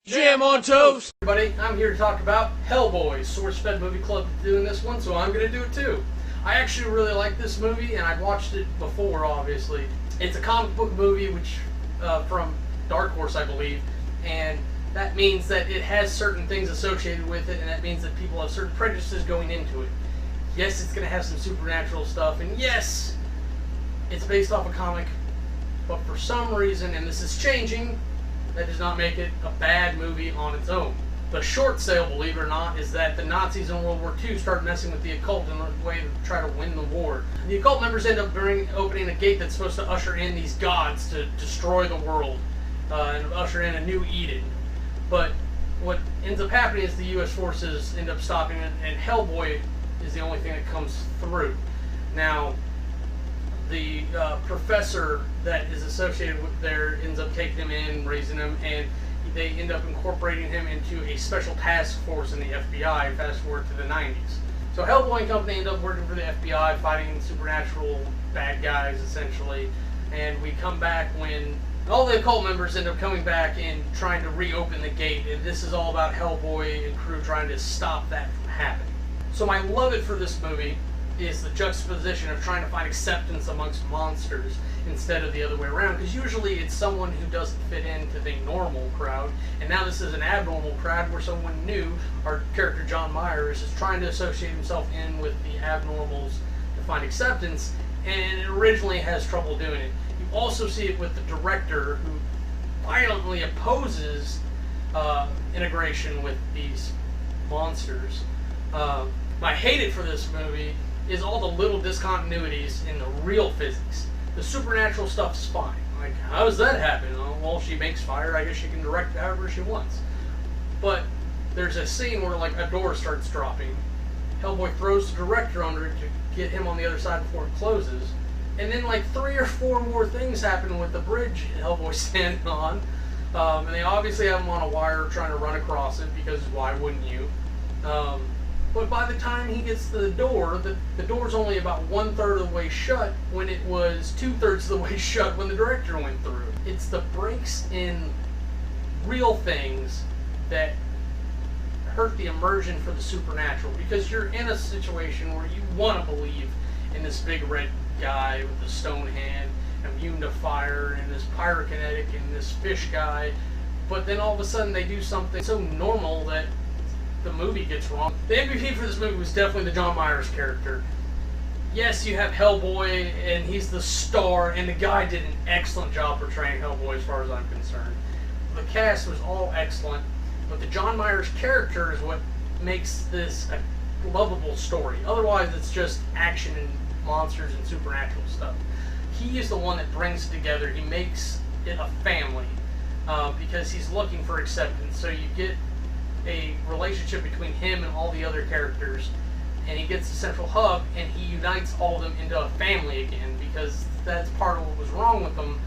Jam on toast! Everybody, I'm here to talk about Hellboy. Sourcefed Movie Club doing this one, so I'm going to do it too. I actually really like this movie, and I've watched it before, obviously. It's a comic book movie, which from Dark Horse, I believe, and that means that it has certain things associated with it, and that means that people have certain prejudices going into it. Yes, it's going to have some supernatural stuff, and yes, it's based off a comic, but for some reason, and this is changing, that does not make it a bad movie on its own. The short sale, believe it or not, is that the Nazis in World War II started messing with the occult in a way to try to win the war. The occult members end up opening a gate that's supposed to usher in these gods to destroy the world and usher in a new Eden. But what ends up happening is the U.S. forces end up stopping it, and Hellboy is the only thing that comes through. Now, the professor that is associated with there ends up taking him in, raising him, and they end up incorporating him into a special task force in the FBI, fast forward to the 90s. So Hellboy and company end up working for the FBI, fighting supernatural bad guys, essentially, and we come back when all the occult members end up coming back and trying to reopen the gate, and this is all about Hellboy and crew trying to stop that from happening. So my love it for this movie is the juxtaposition of trying to find acceptance amongst monsters instead of the other way around, because usually it's someone who doesn't fit into the normal crowd, and now this is an abnormal crowd where someone new, our character John Myers, is trying to associate himself in with the abnormals to find acceptance, and it originally has trouble doing it. You also see it with the director, who violently opposes integration with these monsters. I hate it for this movie is all the little discontinuities in the real physics. The supernatural stuff's fine. Like, how does that happen? Oh, well, she makes fire. I guess she can direct however she wants. But there's a scene where, like, a door starts dropping. Hellboy throws the director under it to get him on the other side before it closes. And then, like, 3 or 4 more things happen with the bridge Hellboy's standing on. And they obviously have him on a wire trying to run across it, because why wouldn't you? But by the time he gets to the door, the door's only about 1/3 of the way shut, when it was 2/3 of the way shut when the director went through. It's the breaks in real things that hurt the immersion for the supernatural, because you're in a situation where you want to believe in this big red guy with the stone hand, immune to fire, and this pyrokinetic, and this fish guy, but then all of a sudden they do something so normal that the movie gets wrong. The MVP for this movie was definitely the John Myers character. Yes, you have Hellboy, and he's the star, and the guy did an excellent job portraying Hellboy as far as I'm concerned. The cast was all excellent, but the John Myers character is what makes this a lovable story. Otherwise, it's just action and monsters and supernatural stuff. He is the one that brings it together. He makes it a family, because he's looking for acceptance. So you get a relationship between him and all the other characters, and he gets the central hub, and he unites all of them into a family again, because that's part of what was wrong with them,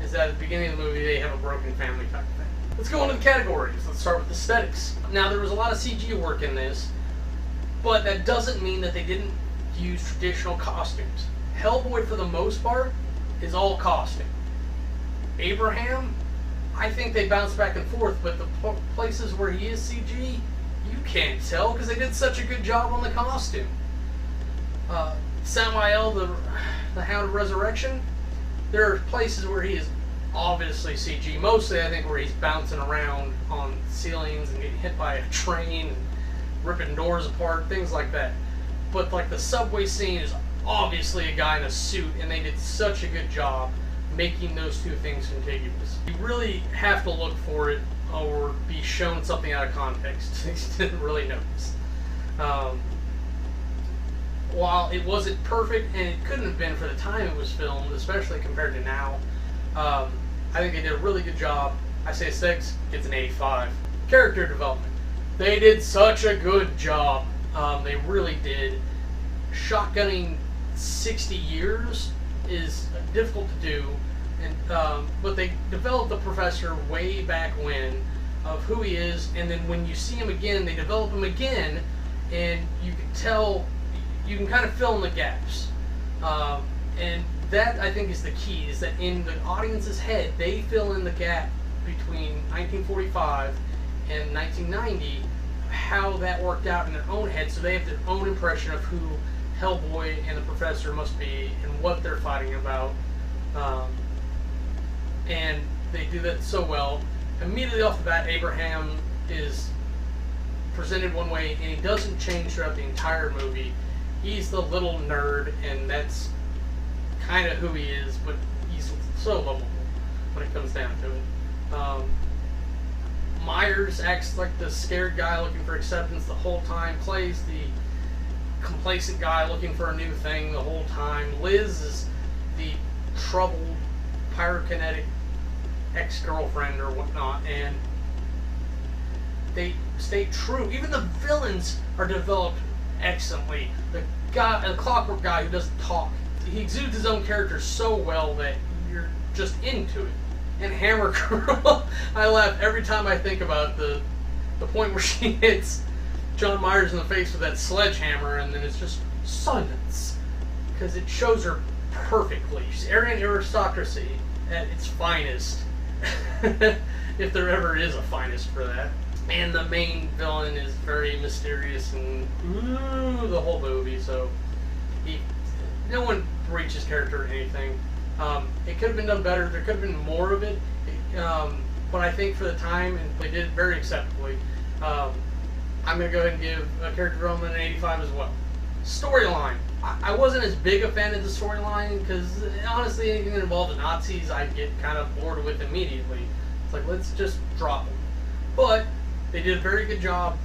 is that at the beginning of the movie they have a broken family type of thing. Let's go into the categories. Let's start with aesthetics. Now, there was a lot of CG work in this, but that doesn't mean that they didn't use traditional costumes. Hellboy, for the most part, is all costume. Abraham, I think they bounce back and forth, but the places where he is CG, you can't tell, because they did such a good job on the costume. Samael, the Hound of Resurrection, there are places where he is obviously CG. Mostly, I think, where he's bouncing around on ceilings and getting hit by a train and ripping doors apart, things like that. But, like, the subway scene is obviously a guy in a suit, and they did such a good job making those two things contiguous. You really have to look for it or be shown something out of context. You didn't really notice. While it wasn't perfect, and it couldn't have been for the time it was filmed, especially compared to now, I think they did a really good job. I say 6, it's an 85. Character development. They did such a good job. They really did. Shotgunning 60 years is difficult to do, and but they developed the professor way back when of who he is, and then when you see him again, they develop him again, and you can tell, you can kind of fill in the gaps, and that, I think, is the key, is that in the audience's head, they fill in the gap between 1945 in 1990, how that worked out in their own head, so they have their own impression of who Hellboy and the Professor must be and what they're fighting about. And they do that so well. Immediately off the bat, Abraham is presented one way, and he doesn't change throughout the entire movie. He's the little nerd, and that's kind of who he is, but he's so lovable when it comes down to it. Myers acts like the scared guy looking for acceptance the whole time, plays the complacent guy looking for a new thing the whole time. Liz is the troubled, pyrokinetic ex-girlfriend or whatnot, and they stay true. Even the villains are developed excellently. The clockwork guy who doesn't talk, he exudes his own character so well that you're just into it. And Hammer Girl, I laugh every time I think about the point where she hits John Myers in the face with that sledgehammer, and then it's just silence, because it shows her perfectly. She's Aryan aristocracy at its finest, if there ever is a finest for that. And the main villain is very mysterious and the whole movie, so no one breaches character or anything. It could have been done better. There could have been more of it, but I think for the time, and they did it very acceptably. I'm going to go ahead and give character development an 85 as well. Storyline. I wasn't as big a fan of the storyline because, honestly, anything that involved the Nazis, I'd get kind of bored with immediately. It's like, let's just drop them. But they did a very good job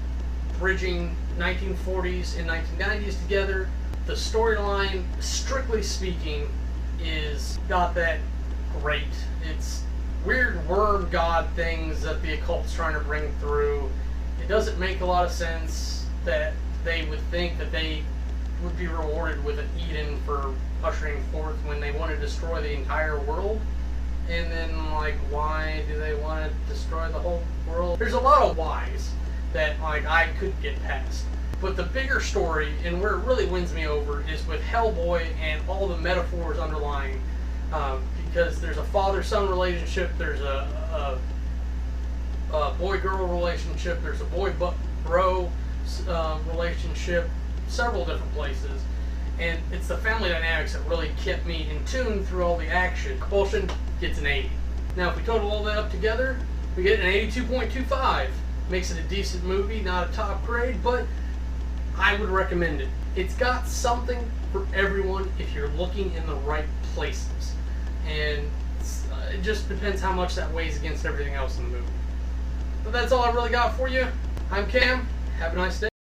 bridging 1940s and 1990s together. The storyline, strictly speaking, is not that great. It's weird worm god things that the occult's trying to bring through. It doesn't make a lot of sense that they would think that they would be rewarded with an Eden for ushering forth when they want to destroy the entire world. And then, like, why do they want to destroy the whole world? There's a lot of whys that, like, I could get past. But the bigger story, and where it really wins me over, is with Hellboy and all the metaphors underlying. Because there's a father-son relationship, there's a boy-girl relationship, there's a boy-bro relationship, several different places. And it's the family dynamics that really kept me in tune through all the action. Compulsion gets an 80. Now, if we total all that up together, we get an 82.25. Makes it a decent movie, not a top grade, but I would recommend it. It's got something for everyone if you're looking in the right places. And it just depends how much that weighs against everything else in the movie. But that's all I really got for you. I'm Cam. Have a nice day.